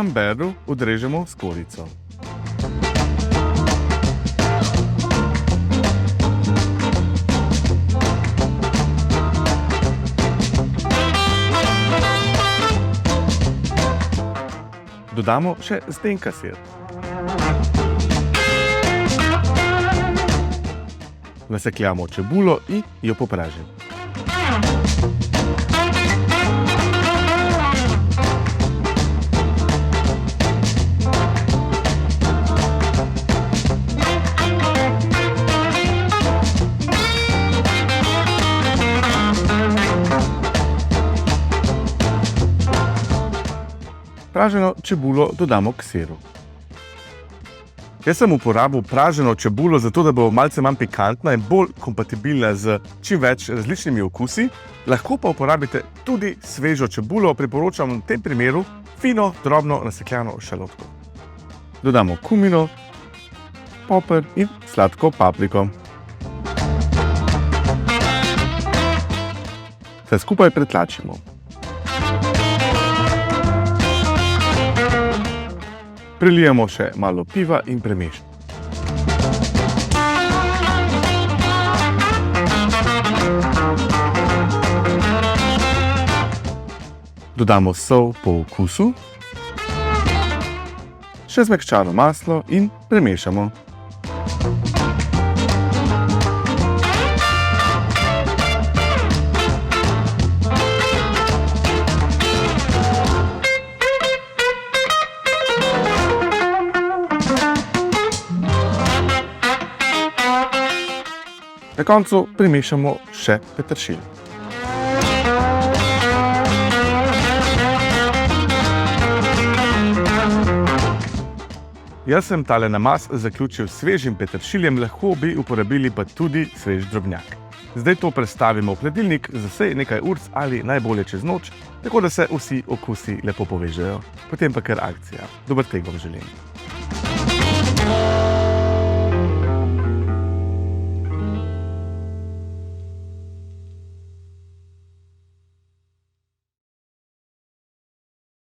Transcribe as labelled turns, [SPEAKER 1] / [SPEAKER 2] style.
[SPEAKER 1] kamembertu odrežemo skorjico. Dodamo še zdenka sir. Nasekljamo čebulo in jo popražimo. Praženo čebulo dodamo k siru. Jaz sem uporabil praženo čebulo zato, da bo malce manj pikantna in bolj kompatibilna z čim več različnimi okusi. Lahko pa uporabite tudi svežo čebulo, priporočam v tem primeru fino, drobno nasekljano šalotko. Dodamo kumino, poper in sladko papriko. Vse skupaj pretlačimo. Prilijemo še malo piva in premešamo. Dodamo sol po okusu, še zmehčano maslo in premešamo. Na koncu primešamo še peteršilj. Jaz sem tale namaz zaključil s svežim peteršiljem, lahko bi uporabili pa tudi svež drobnjak. Zdaj to prestavimo v hladilnik za vsaj nekaj ur ali najbolje čez noč, tako da se vsi okusi lepo povežejo. Potem pa kar akcija. Dober tek vam želim.